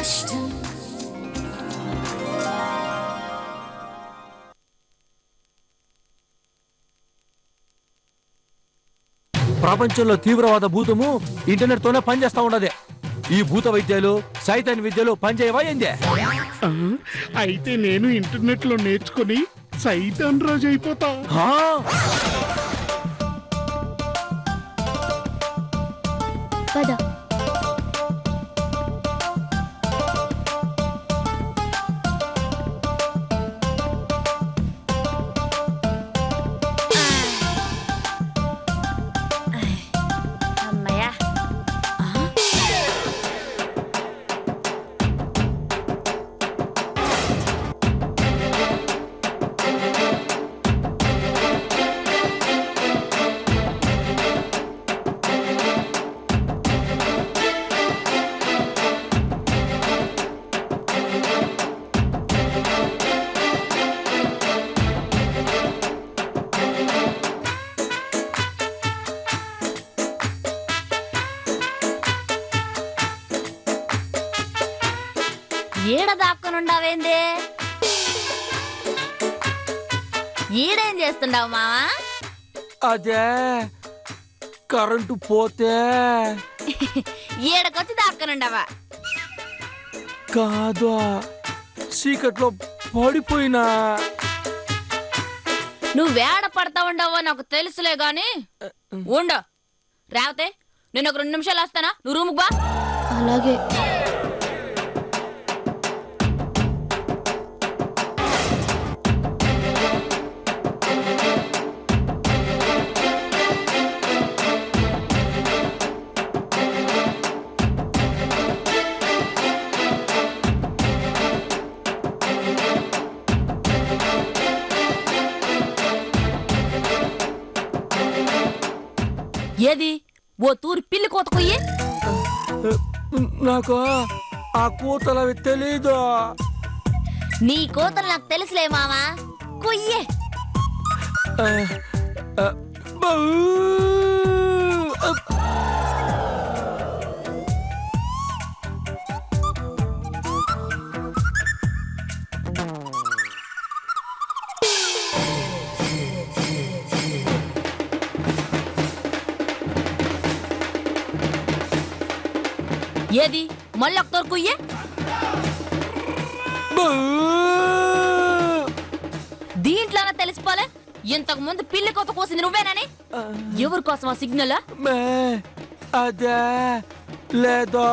కష్టం. ప్రపంచంలో తీవ్రవాద భూతము ఇంటర్నెట్ తోనే పనిచేస్తా ఉండదు. ఈ భూత వైద్యాలు సైతాన్ విద్యలు పనిచేయవా ఏందే? అయితే నేను ఇంటర్నెట్ లో నేర్చుకుని సైతాన్ రాజు అయిపోతా. పద. అమ్మయ్యా. ఈడ దాక్కునుండావేందే? ఈడేం చేస్తుండవు మావా? అదే కరెంటు పోతే ఈడకొచ్చి దాక్కునుండవా? కాదు, చీకట్లో పడిపోయినా. నువ్వేడ పడతా ఉండవో నాకు తెలుసులే గాని ఉండు. రావతే నేను ఒక 2 నిమిషాలు వస్తానా, నువ్వు రూముకు బా. అలాగే. ఏది ఓ తూరి పిల్లి కోత కొయ్యి. నాకు ఆ కూతలవి తెలీదు. నీ కోతలు నాకు తెలుసులే మావా, కొయ్యే. ఏది మళ్ళీ ఒకసారి కొయ్యే. దీంట్లోనే తెలిసిపోలే ఇంతకు ముందు పిల్లి కోత కోసింది నువ్వేనని. ఎవరి కోసం ఆ సిగ్నల్? అదే లేదో.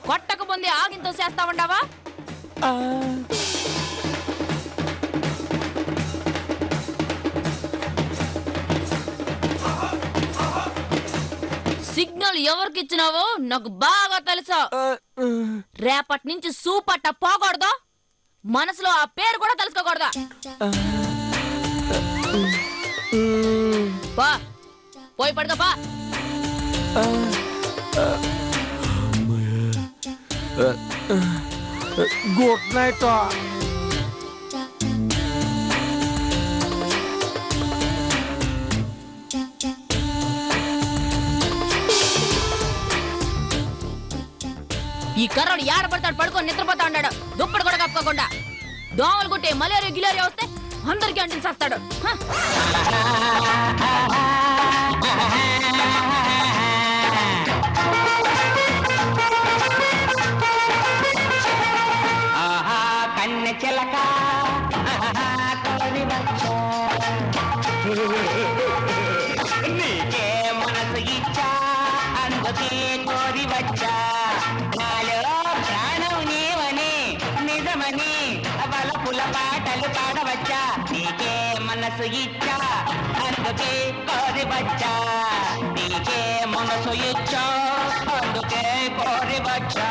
కొట్టక ముందే ఆగింతో చేస్తా ఉండవా? సిగ్నల్ ఎవరికి ఇచ్చినావో నాకు బాగా తెలుసా. రేపటి నుంచి సూపట్ట పోకూడదు, మనసులో ఆ పేరు కూడా తెలుసుకోకూడదు. పోయి పడుకో పా. Good night. ఈ కర్రడు ఏడ పడతాడు పడుకొని నిద్రపోతా ఉన్నాడు, దుప్పటి కూడా కప్పుకోకుండా. దోమలు కొట్టే మలేరియా గిలేరియా వస్తే అందరికీ అంటిని చేస్తాడు. నీకే మనసు ఇచ్చా అందుకే కోరి వచ్చా, నాలో ప్రాణం నీవని నిజమని వలపుల పాటలు పాడవచ్చా. నీకే మనసు ఇచ్చా అందుకే కోరి వచ్చా, నీకే మనసు ఇచ్చా అందుకే కోరి వచ్చా.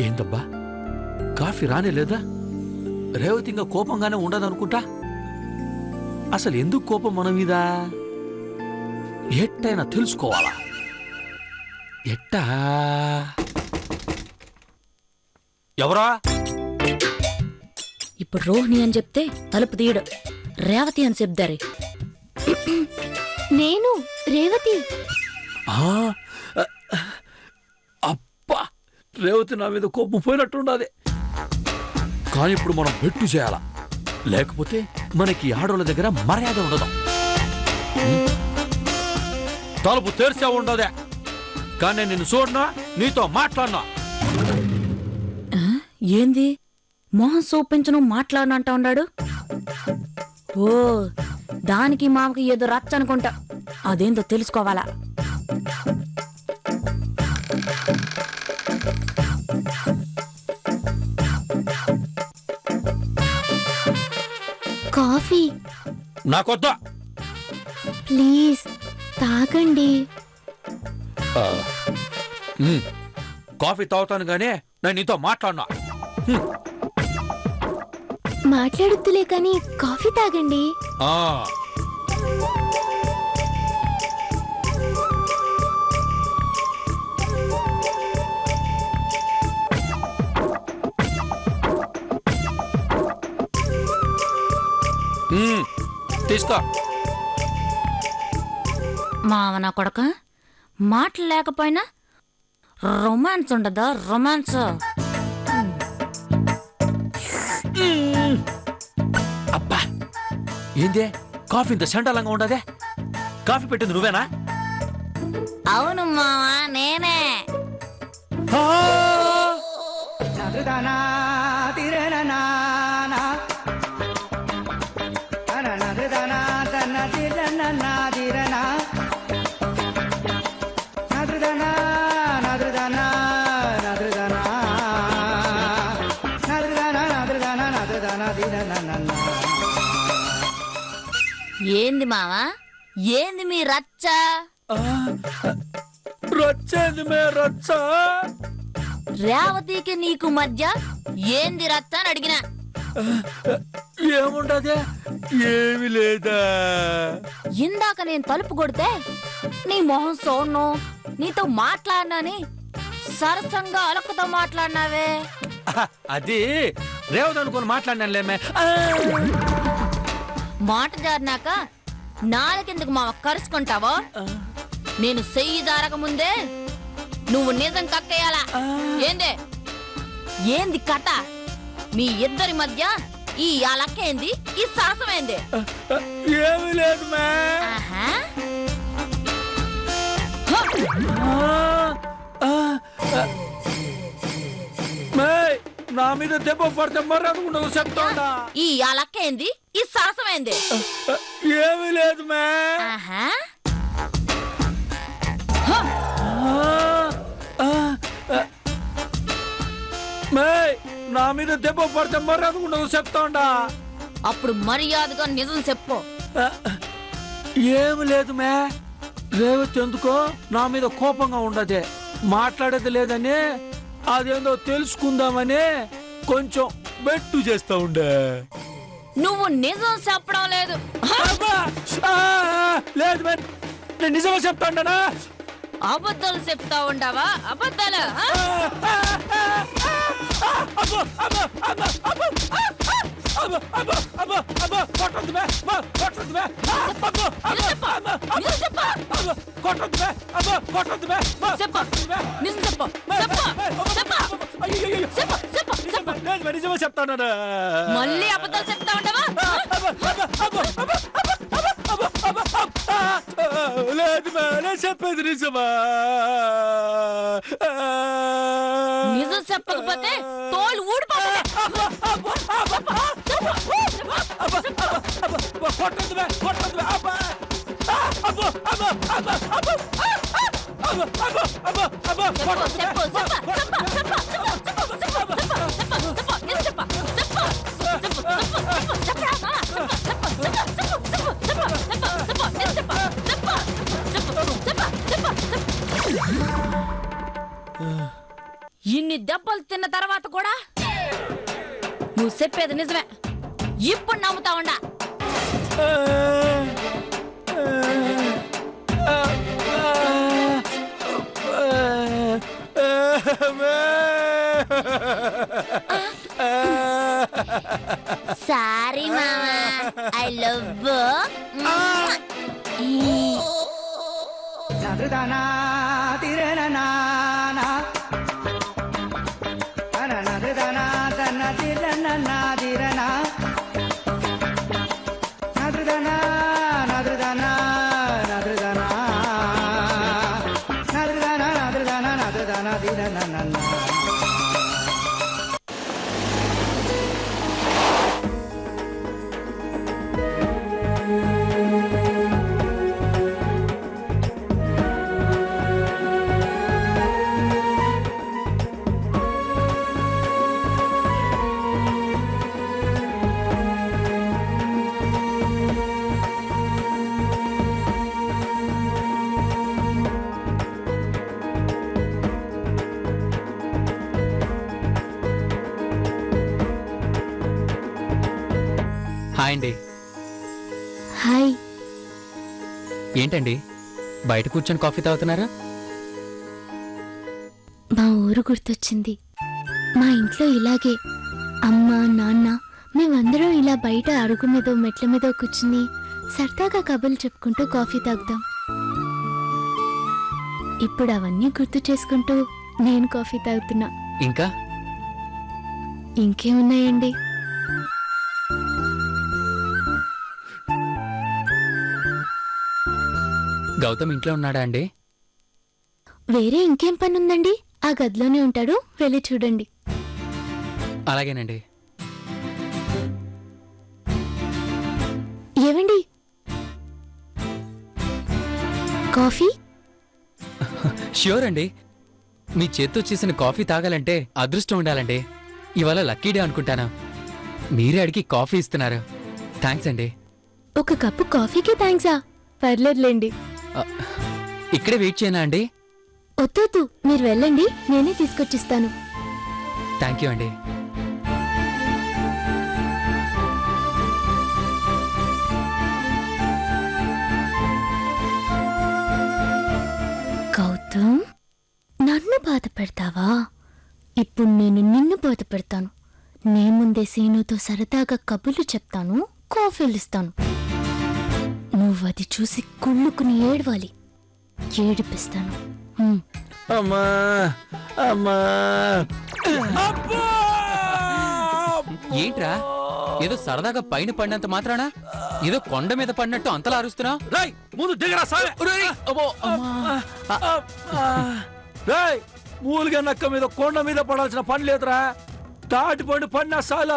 ఏందబ్బా కాఫీ రానే లేదా? రేవతి ఇంకా కోపంగానే ఉండదనుకుంటా. అసలు ఎందుకు కోపం మన మీద? ఎట్టయినా తెలుసుకోవాలా. ఎట్టా? ఎవరా? ఇప్పుడు రోహిణి అని చెప్తే తలుపు తీయడు, రేవతి అని చెప్దారే. నేను రేవతి. అబ్బా, రేవతి నా మీద కోపం పోయినట్టుండాది. కానీ ఇప్పుడు మనం బెట్టు చేయాలా, లేకపోతే మనకి ఆడోళ్ళ దగ్గర మర్యాద ఉండదు. తలుపు తెరిచే ఉండదే, కానీ నేను చూడనా, నీతో మాట్లాడినా. ఏంది మొహం చూపించను మాట్లాడనంటా ఉన్నాడు? ఓ, దానికి మామకి ఏదో రచ్చ అనుకుంటా. అదేందో తెలుసుకోవాలా. కాఫీ నాకొద్దా. ప్లీజ్ తాగండి. కాఫీ తాగుతాను గానీ నేను నీతో మాట్లాడినా. మాట్లాడొద్దులే కానీ కాఫీ తాగండి. తీసుకో. మావ నా కొడక, మాటలు లేకపోయినా రొమాన్స్ ఉండదా? రొమాన్స్. అబ్బా, ఏందే కాఫీ ఇంత చండాలంగా ఉండదే? కాఫీ పెట్టింది నువ్వేనా? అవును మావా, నేనే. ఏంది మావా, ఏంది మీ రచ్చ? రచ్చేంది మే రచ్చ? రేవతికి నీకు మధ్య ఏంది రచ్చ అని అడిగినా. ఏముండదే, ఏమి లేదా. ఇందాక నేను తలుపు కొడితే నీ మొహం సోను, నీతో మాట్లాడినాని సరసంగా అలకతో మాట్లాడినావే. అది రేవతి అనుకుని మాట్లాడినానులేమే. మాట జారినాక నాలుకెందుకు మావ కరుచుకుంటావో? నేను చెయ్యి జారక ముందే నువ్వు నిజం కక్కేయాలా. ఏందే, ఏంది కథ? మీ ఇద్దరి మధ్య ఈ అలక్కేంది, ఈ సాహసమేంది? ఏమి లేదు మే. ఆహా. నా మీద దెబ్బ పడితే మరి అనుకుంటా చెప్తాడా. ఈ అలక్కేంది, ఈ సాహసమేంది? ఏమి లేదు మే. ఆహా. నా మీద దెబ్బ పడితే మరి అనుకుంటా చెప్తాడా. అప్పుడు మర్యాదగా నిజం చెప్పు. ఏమి లేదు మే. రేవతి ఎందుకో నా మీద కోపంగా ఉండదే, మాట్లాడేది లేదని, అదేందో తెలుసుకుందామని కొంచెం బెట్టు చేస్తా ఉండే. నువ్వు నిజం చెప్పడం లేదు. లేదు మే, నేను నిజమే చెప్తాండనా. అబద్ధాలు చెప్తా ఉండవా? అబద్ధాలు. నిజమే చెప్తాను. మళ్ళీ అబద్ధాలు చెప్తా ఉండవా? లేదు నేను చెప్పేది నిజమా. నిజం చెప్పకపోతే తోలు ఊడిపోతుంది. ఇన్ని దెబ్బలు తిన్న తర్వాత కూడా నువ్వు చెప్పేది నిజమే. ఇప్పుడు నమ్ముతా ఉండా. సారీ మామా, ఐ లవ్. హాయ్ అండి. హాయ్. ఏంటండి బయట కూర్చొని కాఫీ తాగుతున్నారా? మా ఊరు గుర్తొచ్చింది. మా ఇంట్లో ఇలాగే అమ్మ నాన్న మేమందరం ఇలా బయట అరుగు మీద మెట్ల మీద కూర్చుని సరదాగా కబుర్లు చెప్పుకుంటూ కాఫీ తాగుతాం. ఇప్పుడు అవన్నీ గుర్తు చేసుకుంటూ నేను కాఫీ తాగుతున్నా. ఇంకా ఇంకేమున్నాయండి? గౌతమ్ ఇంట్లో ఉన్నాడా అండి? వేరే ఇంకేం పని ఉందండి? ఆ గదిలోనే ఉంటాడు, వెళ్ళి చూడండి. అలాగేనండి. ఏవండి, కాఫీ? ష్యూర్ అండి. మీ చేత్తో చేసిన కాఫీ తాగాలంటే అదృష్టం ఉండాలండి. ఇవాళ లక్కీ డే అనుకుంటాను. మీరే అడిగి కాఫీ ఇస్తున్నారు. థ్యాంక్స్ అండి. ఒక కప్పు కాఫీకే థ్యాంక్సా? పర్లేదులేండి. ఇక్కడే వెయిట్ చేయనా అండి? వద్దు, మీరు వెళ్ళండి, నేనే తీసుకొచ్చిస్తాను. థ్యాంక్ యూ అండి. గౌతమ్, నన్ను బాధ పెడతావా? ఇప్పుడు నేను నిన్ను బాధ పెడతాను. నీ ముందే సీనుతో సరదాగా కబుర్లు చెప్తాను, కాఫీలు ఇస్తాను. నువ్వది చూసి కుళ్ళుకుని ఏడవాలి. ఏడిపిస్తాను. అమ్మా అమ్మా. ఏంట్రా ఏదో సరదాగా పైన పడినంత మాత్రాన ఏదో కొండ మీద పడినట్టు అంతలా అరుస్తున్నావు? రేయ్ ముందు దిగరా సాలే. రేయ్ మూలుగా నక్క మీద కొండ మీద పడాల్సిన పని లేదురా. తాటిపండు పడినా సాల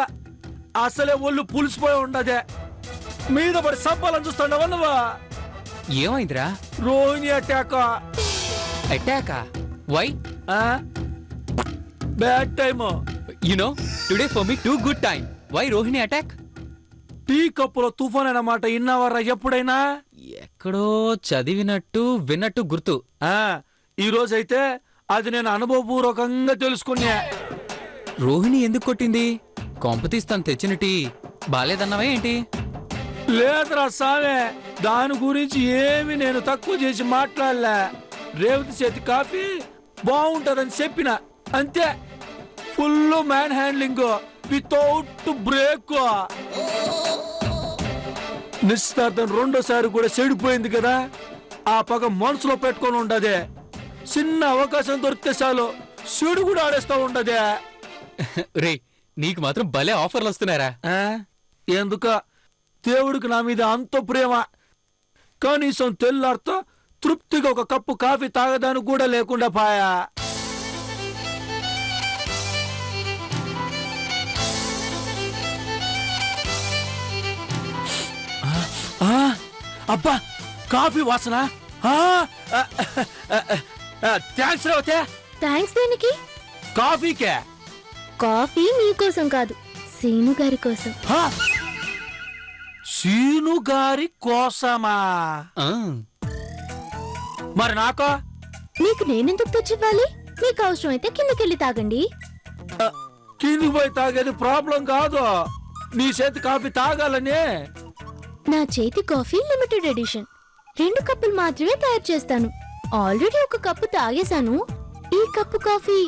అసలే ఒళ్ళు పులిసిపోయి ఉండదే. మీద పడి సంపాలని చూస్తాడవా నువ్వా? ఏమైందిరా? రోహిణి అటాక్. అటాకా? Why? Bad time. You know today for me too good time. Why Rohini attack? Tea కప్పులో తుఫాన్ అన్నమాట ఇన్నావరా ఎప్పుడైనా? ఎక్కడో చదివినట్టు విన్నట్టు గుర్తు. ఈ రోజైతే అది నేను అనుభవపూర్వకంగా తెలుసుకున్నా. రోహిణి ఎందుకు కొట్టింది? కొంపతీస్తాను తెచ్చిన టీ బాలేదన్నావా ఏంటి? లేదురా సామే, దాని గురించి ఏమి నేను తక్కువ చేసి మాట్లాడలే. రేవతి చేతి కాఫీ బాగుంటదని చెప్పిన అంతే. Full man handling without break. నిశ్చితార్థం రెండోసారి కూడా చెడిపోయింది కదా. ఆ పగ మనసులో పెట్టుకొని ఉండదే. చిన్న అవకాశం దొరికితే చాలు చెడు కూడా ఆడేస్తా ఉండదే. రే నీకు మాత్రం భలే ఆఫర్లు వస్తున్నారా? ఎందుక దేవుడికి నా మీద అంత ప్రేమ. కనీసం తెల్లారితో తృప్తిగా ఒక కప్పు కాఫీ తాగదానికి కూడా లేకుండా పాయా. అబ్బా కాఫీ వాసన. థ్యాంక్స్ రేవతే. థ్యాంక్స్ దేనికి? కాఫీకే. కాఫీ మీకోసం కాదు, సీను గారి కోసం. సీను గారి కోసమా? మరి నాకో? నీకు నేనెందుకు తెచ్చివ్వాలి? మీకు అవసరం అయితే కిందకెళ్ళి తాగండి. కిందికి పోయి తాగేది ప్రాబ్లం కాదు, నీ చేతి కాఫీ తాగాలని. నా చేతి కాఫీ లిమిటెడ్ ఎడిషన్. 2 కప్పులు మాత్రమే తయారు చేస్తాను. ఆల్రెడీ 1 కప్పు తాగేశాను. ఈ కప్పు కాఫీ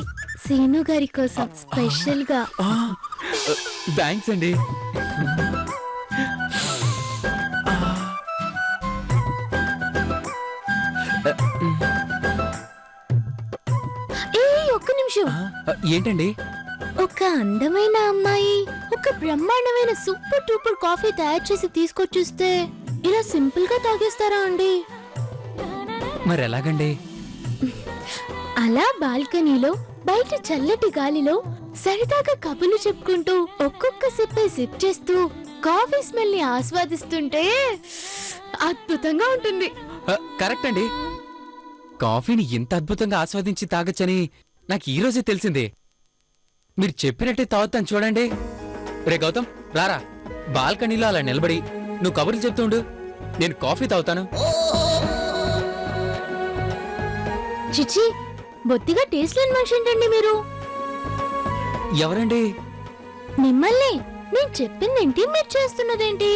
సీను గారి కోసం స్పెషల్ గా. థ్యాంక్స్ అండి. ఏ ఒక్క నిమిషం. ఏంటండి? ఒక అందమైన అమ్మాయి ఒక బ్రహ్మాండమైన సూపర్ డూపర్ కాఫీ తయారు చేసి తీసుకొచ్చిస్తే ఇలా సింపుల్ గా తాగేస్తారా అండి? మరి ఎలాగండి? అలా బాల్కనీలో బయట చల్లటి గాలిలో సరదాగా కబుర్లు చెప్పుకుంటూ ఒక్కొక్క సిప్ చేస్తూ కాఫీ స్మెల్ ని ఆస్వాదిస్తుంటే అద్భుతంగా ఉంటుంది. కరెక్ట్ అండి. కాఫీని ఇంత అద్భుతంగా ఆస్వాదించి తాగొచ్చని నాకు ఈ రోజే తెలిసిందే. మీరు చెప్పినట్టే తాగుతాను చూడండి. రే గౌతమ్, రారా, బాల్కనీలో అలా నిలబడి నువ్వు కబుర్లు చెప్తుండు, నేను కాఫీ తాగుతాను. చిచి, బొత్తిగా టేస్ట్ లేని మనిషి ఏంటండి మీరు? ఎవరండి? మిమ్మల్ని. నేను చెప్పిందేంటి, మీరు చేస్తున్నదేంటి?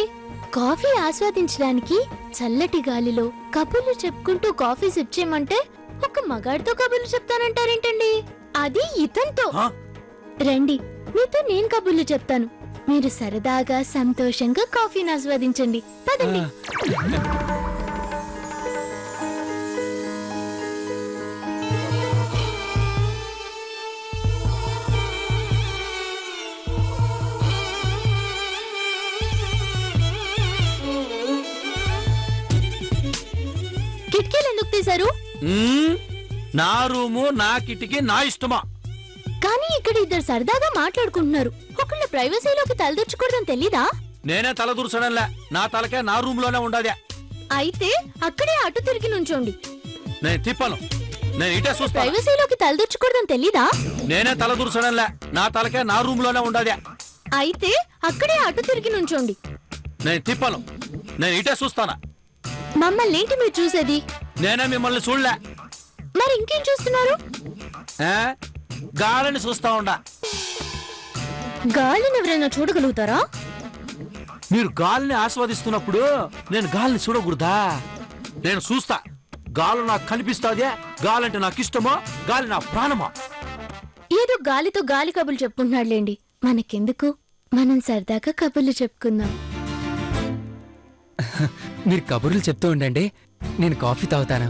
కాఫీ ఆస్వాదించడానికి చల్లటి గాలిలో కబుర్లు చెప్పుకుంటూ కాఫీ సిప్ చేయమంటే ఒక మగాడితో కబుర్లు చెప్తానంటారేంటండి? అది ఇతనితో. రండి, మీతో నేను కబుర్లు చెప్తాను. మీరు సరదాగా సంతోషంగా కాఫీని ఆస్వాదించండి. పదండి. కిటికీలు ఎందుకు తీశారు? నా రూము, నా కిటికీ, నా ఇష్టమా? కానీ ఇక్కడ ఇద్దరు సరదాగా మాట్లాడుకుంటున్నారు. ఒకళ్ళ ప్రైవసీలోకి తలదొచ్చకూడదని తెలీదా? నేనే తల దూర్చడంలే, నా తలకే నా రూమ్ లోనే ఉండదే. అయితే అక్కడే అటు తిరిగి నుంచోండి. నేను తిప్పను, నేను ఇటే చూస్తా. ప్రైవసీలోకి తలదొచ్చకూడదని తెలీదా? నేనే తల దూర్చడంలే, నా తలకే నా రూమ్ లోనే ఉండదే. అయితే అక్కడే అటు తిరిగి నుంచోండి. నేను తిప్పను, నేను ఇటే చూస్తానా. మమ్మల్ని ఏంటి మీరు చూసేది? నేనే మిమ్మల్ని చూడలే. మరి ఇంకేం చూస్తున్నారు? గాలిని చూస్తా ఉండా. గాలిని ఎవరైనా చూడగలుగుతారా? మీరు గాలిని ఆస్వాదిస్తున్నప్పుడు నేను గాలిని చూడకూడదా? నేను చూస్తా. గాలి నాకు కనిపిస్తాదే. గాలంటే నాకు ఇష్టమో, గాలి నా ప్రాణమా. ఏదో గాలితో గాలి కబుర్లు చెప్పుకుంటున్నాడులేండి. మనకెందుకు, మనం సరదాగా కబుర్లు చెప్పుకుందాం. మీరు కబుర్లు చెప్తూ ఉండండి, నేను కాఫీ తాగుతాను.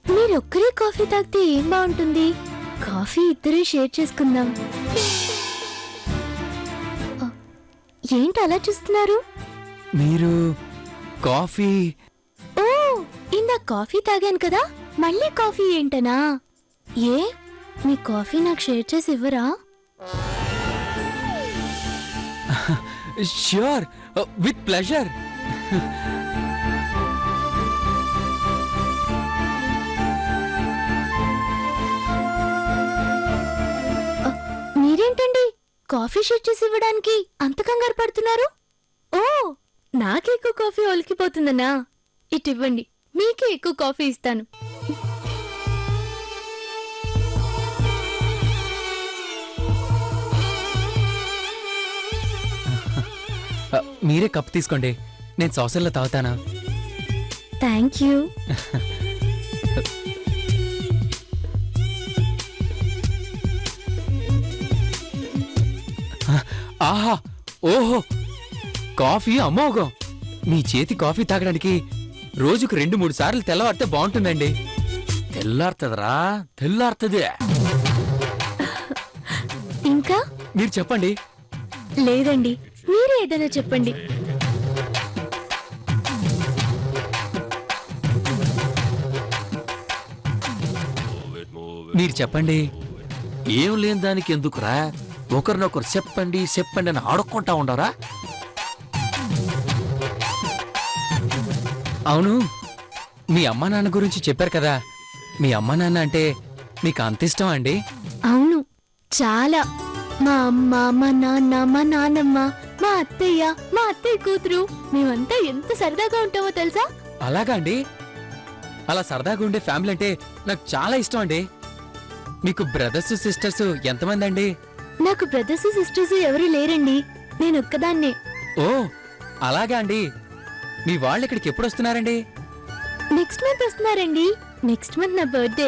మీరొక్కరే కాఫీ తాగితే ఏం బాగుంటుంది? కాఫీ ఇద్దరే షేర్ చేసుకుందాం. ఏంటి అలా చూస్తున్నారు? మీరు కాఫీ? ఓ, ఇందా కాఫీ తాగాను కదా, మళ్ళీ కాఫీ ఏంటనా? ఏ, మీ కాఫీ నాకు షేర్ చేసి ఇవ్వరా? Sure, with pleasure. మీరేంటండి కాఫీ షేర్ చేసి ఇవ్వడానికి అంత కంగారు పడుతున్నారు? ఓ, నాకే ఎక్కువ కాఫీ ఒలికిపోతుందనా? ఇటు ఇవ్వండి, మీకే ఎక్కువ కాఫీ ఇస్తాను. మీరే కప్ తీసుకోండి, నేను సాసర్లో తాగుతాను. Thank you. ఆహా, ఓహో, కాఫీ అమోఘం. మీ చేతి కాఫీ తాగడానికి రోజుకు 2-3 సార్లు తెల్లవారితే బాగుంటుందండి. తెల్లారుతుందిరా, తెల్లారుతుంది. ఇంకా మీరు చెప్పండి. లేదండి, మీరే ఏదైనా చెప్పండి. మీరు చెప్పండి. ఏం లేని దానికి ఎందుకురా? ఒకరినొకరు చెప్పండి చెప్పండి అని ఆడుకుంటా ఉండరా? అవును, మీ అమ్మా నాన్న గురించి చెప్పారు కదా, మీ అమ్మా నాన్న అంటే మీకు అంత ఇష్టం అండి? అవును, చాలా. మా అమ్మ, మా నాన్న, మా నాన్నమ్మ, మా అత్తయ్య కూతురు, మేమంతా ఎంత సరదాగా ఉంటామో తెలుసా? అలాగా అండి? అలా సరదాగా ఉండే ఫ్యామిలీ అంటే నాకు చాలా ఇష్టం అండి. మీకు బ్రదర్స్ సిస్టర్స్ ఎంతమంది అండి? నాకు బ్రదర్స్ సిస్టర్స్ ఎవరు లేరండి, నేను ఒక్కదాన్నే. ఓ అలాగా అండి. మీ వాళ్ళు ఇక్కడికి ఎప్పుడు వస్తున్నారండి? నెక్స్ట్ మంత్ వస్తున్నారండి. నెక్స్ట్ మంత్ నా బర్త్డే.